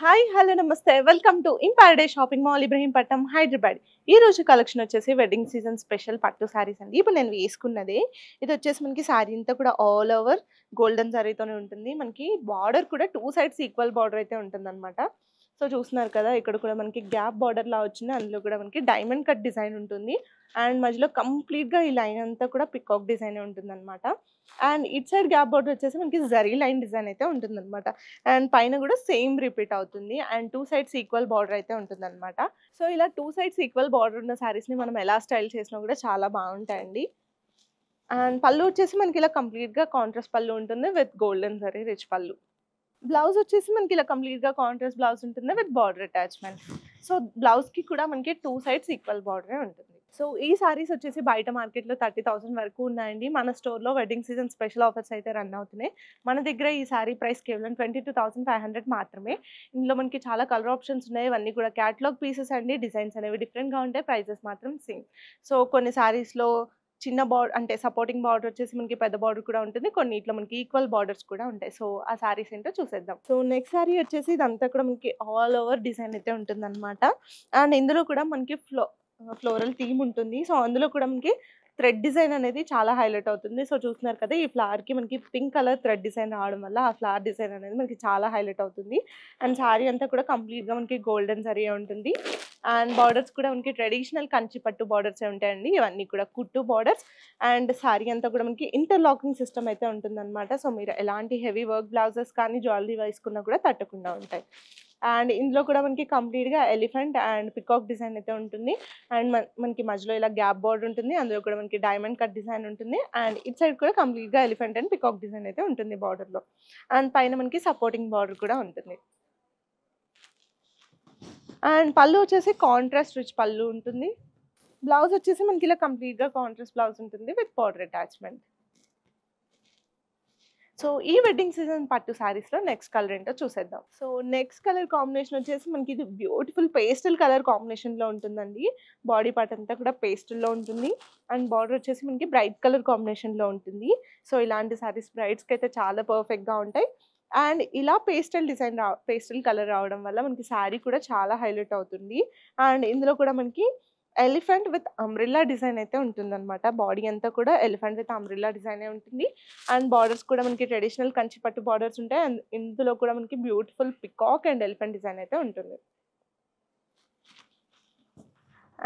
Hi hello నమస్తే welcome to in paradise shopping mall Ibrahimpatnam Hyderabad. ఈ రోజు కలెక్షన్ వచ్చేసి వెడ్డింగ్ సీజన్ స్పెషల్ పట్టు సారీస్ అండి. ఇప్పుడు నేను వేసుకున్నది ఇది వచ్చేసి మనకి సారీ అంతా కూడా ఆల్ ఓవర్ గోల్డెన్ జరీతోనే ఉంటుంది. మనకి బార్డర్ కూడా టూ సైడ్స్ ఈక్వల్ బార్డర్ అయితే ఉంటుందన్నమాట. సో చూస్తున్నారు కదా, ఇక్కడ కూడా మనకి గ్యాప్ బార్డర్ లా వచ్చింది. అందులో కూడా మనకి డైమండ్ కట్ డిజైన్ ఉంటుంది. అండ్ మధ్యలో కంప్లీట్గా ఈ లైన్ అంతా కూడా పికాక్ డిజైన్ ఉంటుందన్నమాట. And it side gap border వచ్చేసి మనకి జరీ లైన్ డిజైన్ అయితే ఉంటుందన్నమాట. అండ్ పైన కూడా సేమ్ రిపీట్ అవుతుంది. And two sides equal border అయితే ఉంటుందన్నమాట. సో ఇలా టూ సైడ్స్ ఈక్వల్ బార్డర్ ఉన్న శారీస్ని మనం ఎలా స్టైల్ చేసినా కూడా చాలా బాగుంటాయండి. అండ్ పళ్ళు వచ్చేసి మనకి ఇలా కంప్లీట్గా కాంట్రాస్ట్ పళ్ళు ఉంటుంది విత్ గోల్డెన్ జరీ రిచ్ పళ్ళు. బ్లౌజ్ వచ్చేసి మనకి ఇలా కంప్లీట్గా కాంట్రాస్ట్ బ్లౌజ్ ఉంటుంది విత్ బార్డర్ అటాచ్మెంట్. సో బ్లౌజ్కి కూడా మనకి టూ సైడ్స్ ఈక్వల్ బార్డరే ఉంటుంది. సో ఈ సారీస్ వచ్చేసి బయట మార్కెట్లో 30,000 వరకు ఉన్నాయండి. మన స్టోర్లో వెడ్డింగ్ సీజన్ స్పెషల్ ఆఫర్స్ అయితే రన్ అవుతున్నాయి. మన దగ్గర ఈ సారీ ప్రైస్ కేవలం 22,500 మాత్రమే. ఇందులో మనకి చాలా కలర్ ఆప్షన్స్ ఉన్నాయి. ఇవన్నీ కూడా క్యాటలాగ్ పీసెస్ అండి. డిజైన్స్ అనేవి డిఫరెంట్గా ఉంటాయి, ప్రైజెస్ మాత్రం సేమ్. సో కొన్ని సారీస్లో చిన్న అంటే సపోర్టింగ్ బార్డర్ వచ్చేసి మనకి పెద్ద బార్డర్ కూడా ఉంటుంది. కొన్నిట్లో మనకి ఈక్వల్ బార్డర్స్ కూడా ఉంటాయి. సో ఆ సారీస్ ఏంటో చూసేద్దాం. సో నెక్స్ట్ సారీ వచ్చేసి ఇదంతా కూడా మనకి ఆల్ ఓవర్ డిజైన్ అయితే ఉంటుందన్నమాట. అండ్ ఇందులో కూడా మనకి ఫ్లోరల్ థీమ్ ఉంటుంది. సో అందులో కూడా మనకి థ్రెడ్ డిజైన్ అనేది చాలా హైలైట్ అవుతుంది. సో చూస్తున్నారు కదా, ఈ ఫ్లవర్కి మనకి పింక్ కలర్ థ్రెడ్ డిజైన్ రావడం వల్ల ఆ ఫ్లవర్ డిజైన్ అనేది మనకి చాలా హైలైట్ అవుతుంది. అండ్ సారీ అంతా కూడా కంప్లీట్గా మనకి గోల్డెన్ జరీ ఉంటుంది. అండ్ బార్డర్స్ కూడా మనకి ట్రెడిషనల్ కంచి పట్టు బార్డర్స్ ఉంటాయండి. ఇవన్నీ కూడా కుట్టు బార్డర్స్. అండ్ సారీ అంతా కూడా మనకి ఇంటర్లాకింగ్ సిస్టమ్ అయితే ఉంటుందన్నమాట. సో మీరు ఎలాంటి హెవీ వర్క్ బ్లౌజెస్ కానీ జ్యువెలరీ వేసుకున్నా కూడా తట్టకుండా ఉంటాయి. అండ్ ఇందులో కూడా మనకి కంప్లీట్గా ఎలిఫెంట్ అండ్ పికాక్ డిజైన్ అయితే ఉంటుంది. అండ్ మనకి మధ్యలో ఇలా గ్యాప్ బార్డర్ ఉంటుంది. అందులో కూడా మనకి డైమండ్ కట్ డిజైన్ ఉంటుంది. అండ్ ఇట్ సైడ్ కూడా కంప్లీట్గా ఎలిఫెంట్ అండ్ పికాక్ డిజైన్ అయితే ఉంటుంది బార్డర్లో. అండ్ పైన మనకి సపోర్టింగ్ బార్డర్ కూడా ఉంటుంది. అండ్ పళ్ళు వచ్చేసి కాంట్రాస్ట్ రిచ్ పళ్ళు ఉంటుంది. బ్లౌజ్ వచ్చేసి మనకి ఇలా కంప్లీట్గా కాంట్రాస్ట్ బ్లౌజ్ ఉంటుంది విత్ బార్డర్ అటాచ్మెంట్. సో ఈ వెడ్డింగ్ సీజన్ పట్టు శారీస్లో నెక్స్ట్ కలర్ ఏంటో చూసేద్దాం. సో నెక్స్ట్ కలర్ కాంబినేషన్ వచ్చేసి మనకి ఇది బ్యూటిఫుల్ పేస్టల్ కలర్ కాంబినేషన్లో ఉంటుందండి. బాడీ పార్ట్ అంతా కూడా పేస్టల్లో ఉంటుంది. అండ్ బార్డర్ వచ్చేసి మనకి బ్రైట్ కలర్ కాంబినేషన్లో ఉంటుంది. సో ఇలాంటి శారీస్ బ్రైడ్స్కి అయితే చాలా పర్ఫెక్ట్గా ఉంటాయి. అండ్ ఇలా పేస్టల్ కలర్ రావడం వల్ల మనకి శారీ కూడా చాలా హైలైట్ అవుతుంది. అండ్ ఇందులో కూడా మనకి ఎలిఫెంట్ విత్ అంబ్రిల్లా డిజైన్ అయితే ఉంటుందన్నమాట. బాడీ అంతా కూడా ఎలిఫెంట్ విత్ అంబ్రిల్లా డిజైనే ఉంటుంది. అండ్ బార్డర్స్ కూడా మనకి ట్రెడిషనల్ కంచి పట్టు బార్డర్స్ ఉంటాయి. అండ్ ఇందులో కూడా మనకి beautiful peacock and elephant design అయితే ఉంటుంది.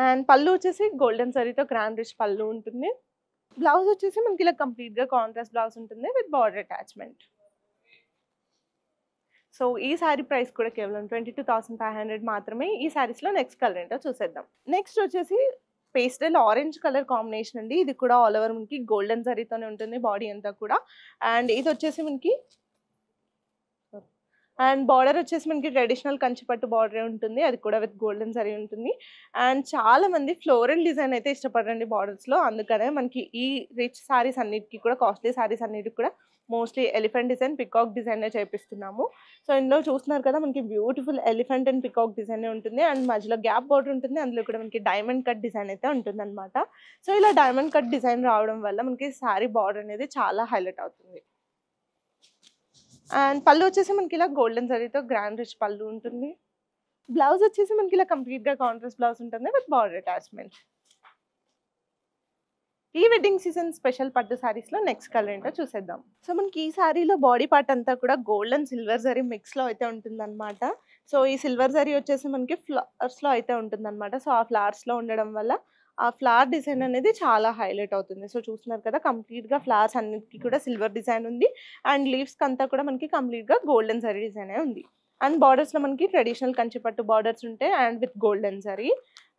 అండ్ పళ్ళు వచ్చేసి గోల్డెన్ జరీతో గ్రాండ్ రిచ్ పళ్ళు ఉంటుంది. బ్లౌజ్ వచ్చేసి మనకి ఇలా కంప్లీట్గా కాంట్రాస్ట్ బ్లౌజ్ ఉంటుంది విత్ బార్డర్ అటాచ్మెంట్. సో ఈ సారీ ప్రైస్ కూడా కేవలం 22,500 మాత్రమే. ఈ సారీస్లో నెక్స్ట్ కలర్ ఏంటో చూసేద్దాం. నెక్స్ట్ వచ్చేసి పేస్టల్ ఆరెంజ్ కలర్ కాంబినేషన్ అండి. ఇది కూడా ఆల్ ఓవర్ మనకి గోల్డెన్ జరీతోనే ఉంటుంది బాడీ అంతా కూడా. అండ్ ఇది వచ్చేసి మనకి అండ్ బార్డర్ వచ్చేసి మనకి ట్రెడిషనల్ కంచిపట్టు బార్డరే ఉంటుంది. అది కూడా విత్ గోల్డెన్ జరీ ఉంటుంది. అండ్ చాలా మంది ఫ్లోరల్ డిజైన్ అయితే ఇష్టపడరండి బార్డర్స్లో. అందుకనే మనకి ఈ రిచ్ సారీస్ అన్నిటికీ కూడా కాస్ట్లీ సారీస్ అన్నిటికి కూడా మోస్ట్లీ ఎలిఫెంట్ డిజైన్ పికాక్ డిజైనే చేపిస్తున్నాము. సో ఇందులో చూస్తున్నారు కదా, మనకి బ్యూటిఫుల్ ఎలిఫెంట్ అండ్ పికాక్ డిజైనే ఉంటుంది. అండ్ మధ్యలో గ్యాప్ బార్డర్ ఉంటుంది. అందులో కూడా మనకి డైమండ్ కట్ డిజైన్ అయితే ఉంటుందన్నమాట. సో ఇలా డైమండ్ కట్ డిజైన్ రావడం వల్ల మనకి సారీ బార్డర్ అనేది చాలా హైలైట్ అవుతుంది. అండ్ పళ్ళు వచ్చేసి మనకి ఇలా గోల్డెన్ జరీతో గ్రాండ్ రిచ్ పళ్ళు ఉంటుంది. బ్లౌజ్ వచ్చేసి మనకి ఇలా కంప్లీట్గా కాంట్రాస్ట్ బ్లౌజ్ ఉంటుంది విత్ బార్డర్ అటాచ్మెంట్. ఈ వెడ్డింగ్ సీజన్ స్పెషల్ పట్టు సారీస్లో నెక్స్ట్ కలర్ ఏంటో చూసేద్దాం. సో మనకి ఈ సారీలో బాడీ పార్ట్ అంతా కూడా గోల్డ్ అండ్ సిల్వర్ జరీ మిక్స్లో అయితే ఉంటుందన్నమాట. సో ఈ సిల్వర్ జరీ వచ్చేసి మనకి ఫ్లవర్స్లో అయితే ఉంటుందన్నమాట. సో ఆ ఫ్లవర్స్లో ఉండడం వల్ల ఆ ఫ్లవర్ డిజైన్ అనేది చాలా హైలైట్ అవుతుంది. సో చూస్తున్నారు కదా, కంప్లీట్గా ఫ్లవర్స్ అన్నిటికీ కూడా సిల్వర్ డిజైన్ ఉంది. అండ్ లీవ్స్కి అంతా కూడా మనకి కంప్లీట్గా గోల్డెన్ జరీ డిజైనే ఉంది. అండ్ బార్డర్స్లో మనకి ట్రెడిషనల్ కంచిపట్టు బార్డర్స్ ఉంటాయి and with golden zari.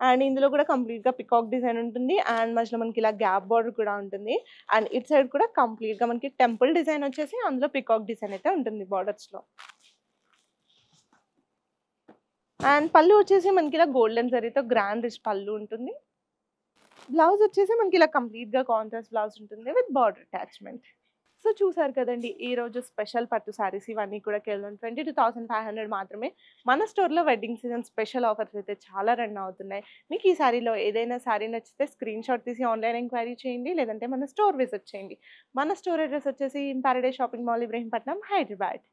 And ఇందులో కూడా కంప్లీట్గా పికాక్ డిజైన్ ఉంటుంది. అండ్ మధ్యలో మనకి ఇలా గ్యాప్ బార్డర్ కూడా ఉంటుంది. అండ్ ఇట్ సైడ్ కూడా కంప్లీట్గా మనకి టెంపుల్ డిజైన్ వచ్చేసి అందులో పికాక్ డిజైన్ అయితే ఉంటుంది బార్డర్స్లో. అండ్ పళ్ళు వచ్చేసి మనకి ఇలా గోల్డెన్ జరీతో గ్రాండ్ రిచ్ పళ్ళు ఉంటుంది. బ్లౌజ్ వచ్చేసి మనకి ఇలా కంప్లీట్గా కాంట్రాస్ట్ బ్లౌజ్ ఉంటుంది విత్ బార్డర్ అటాచ్మెంట్. సో చూసారు కదండి, ఈరోజు స్పెషల్ పట్టు సారీస్ ఇవన్నీ కూడా కేవలం 22,500 మాత్రమే. మన స్టోర్లో వెడ్డింగ్ సీజన్ స్పెషల్ ఆఫర్స్ అయితే చాలా రన్ అవుతున్నాయి. మీకు ఈ సారీలో ఏదైనా సారీ నచ్చితే స్క్రీన్ షాట్ తీసి ఆన్లైన్ ఎంక్వైరీ చేయండి, లేదంటే మన స్టోర్ విజిట్ చేయండి. మన స్టోర్ అడ్రస్ వచ్చేసి in paradise shopping mall Ibrahimpatnam Hyderabad.